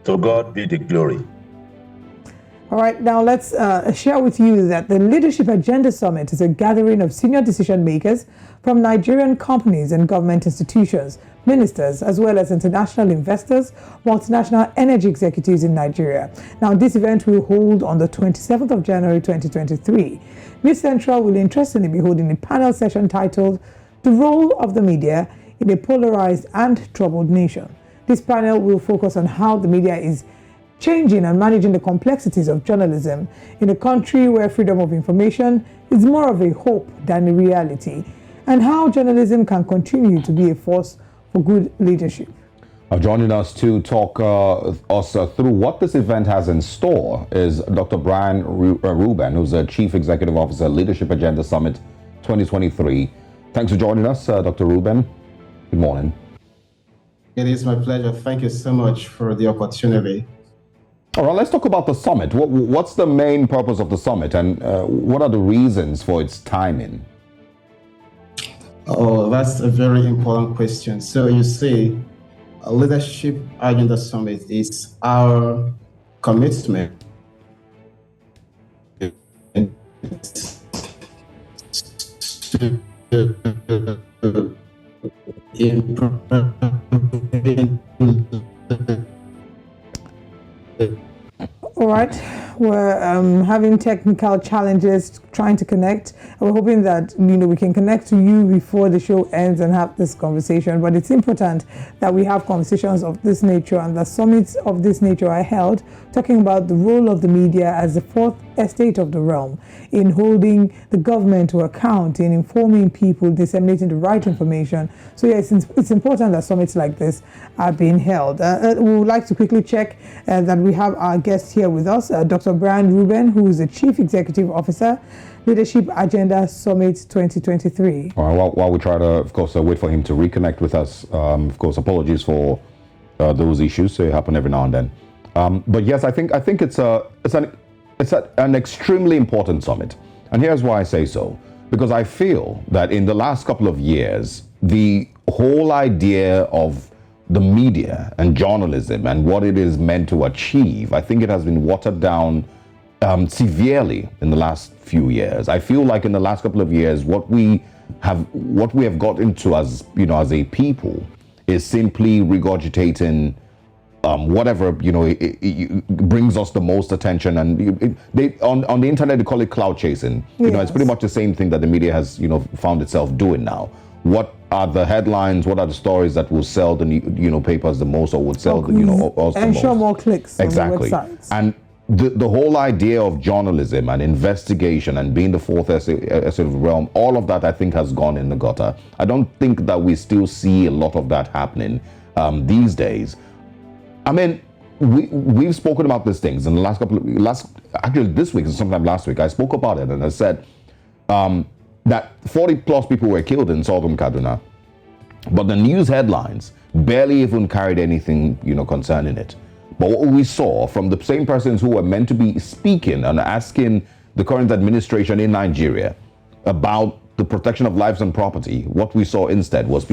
To God be the glory. All right, now let's share with you that the Leadership Agenda Summit is a gathering of senior decision makers from Nigerian companies and government institutions, ministers, as well as international investors, multinational energy executives in Nigeria. Now, this event will hold on the 27th of January 2023. News Central will interestingly be holding a panel session titled The Role of the Media in a Polarized and Troubled Nation. This panel will focus on how the media is changing and managing the complexities of journalism in a country where freedom of information is more of a hope than a reality, and how journalism can continue to be a force for good leadership. Joining us to talk us through what this event has in store is Dr. Brian Reuben, who's the Chief Executive Officer, Leadership Agenda Summit 2023. Thanks for joining us, Dr. Reuben. Good morning. It is my pleasure. Thank you so much for the opportunity. All right, let's talk about the summit. What's the main purpose of the summit, and what are the reasons for its timing? Oh, that's a very important question. So you see, a Leadership Agenda Summit is our commitment to improving. All right, we're having technical challenges trying to connect. We're hoping that we can connect to you before the show ends and have this conversation. But it's important that we have conversations of this nature, and the summits of this nature are held talking about the role of the media as the fourth estate of the realm in holding the government to account, in informing people, disseminating the right information. So yes, it's important that summits like this are being held. We would like to quickly check that we have our guest here with us, Dr. Brian Reuben, who is the Chief Executive Officer, Leadership Agenda Summit 2023. All right, while we try to, of course, wait for him to reconnect with us, of course, apologies for those issues. They happen every now and then. But yes, I think it's an extremely important summit. And here's why I say so. Because I feel that in the last couple of years, the whole idea of the media and journalism and what it is meant to achieve, I think it has been watered down severely in the last few years. I feel like in the last couple of years, what we have got into as a people is simply regurgitating whatever it brings us the most attention, and on the internet they call it cloud chasing. Yes. It's pretty much the same thing that the media has found itself doing now. What are the headlines? What are the stories that will sell the papers the most, or would sell us the most? Ensure more clicks exactly. on the websites. And the whole idea of journalism and investigation and being the fourth estate of the realm, all of that I think has gone in the gutter. I don't think that we still see a lot of that happening these days. I mean, we've spoken about these things in the actually this week and sometime last week. I spoke about it and I said that 40 plus people were killed in southern Kaduna, but the news headlines barely even carried anything concerning it. But what we saw from the same persons who were meant to be speaking and asking the current administration in Nigeria about the protection of lives and property, what we saw instead was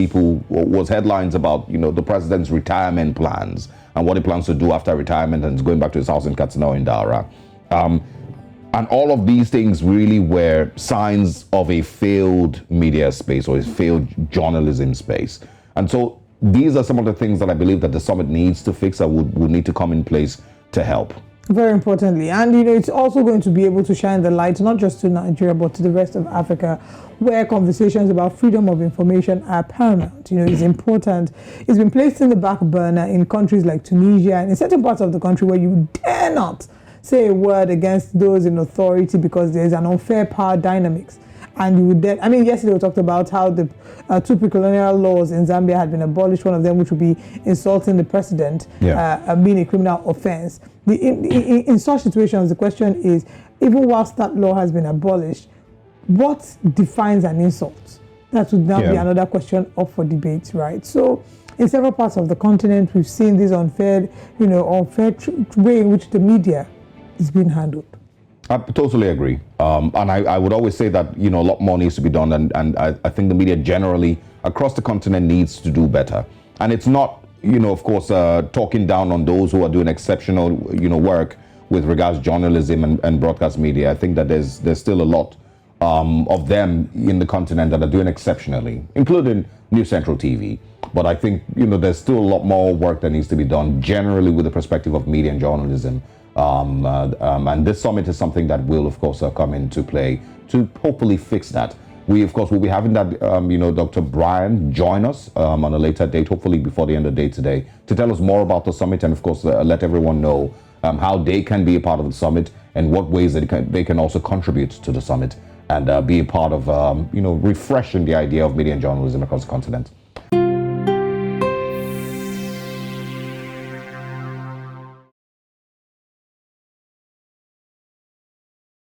headlines about the president's retirement plans and what he plans to do after retirement and going back to his house in Katsina or in Dara. And all of these things really were signs of a failed media space or a failed journalism space. And so these are some of the things that I believe that the summit needs to fix and would need to come in place to help. Very importantly, and it's also going to be able to shine the light not just to Nigeria but to the rest of Africa, where conversations about freedom of information are paramount. It's important. It's been placed in the back burner in countries like Tunisia and in certain parts of the country where you dare not say a word against those in authority because there's an unfair power dynamics. And you would yesterday we talked about how the two pre-colonial laws in Zambia had been abolished, one of them which would be insulting the president, being a criminal offense. In such situations, the question is, even whilst that law has been abolished, what defines an insult? That would now be another question up for debate, right? So in several parts of the continent, we've seen this unfair way in which the media is being handled. I totally agree. And I would always say that, a lot more needs to be done. And I think the media generally across the continent needs to do better. And it's not of course, talking down on those who are doing exceptional, work with regards to journalism and broadcast media. I think that there's still a lot of them in the continent that are doing exceptionally, including New Central TV. But I think, there's still a lot more work that needs to be done generally with the perspective of media and journalism. And this summit is something that will, of course, come into play to hopefully fix that. We, of course, will be having that, Dr. Brian join us on a later date, hopefully before the end of the day today, to tell us more about the summit and, of course, let everyone know how they can be a part of the summit and what ways they can also contribute to the summit and be a part of, refreshing the idea of media and journalism across the continent.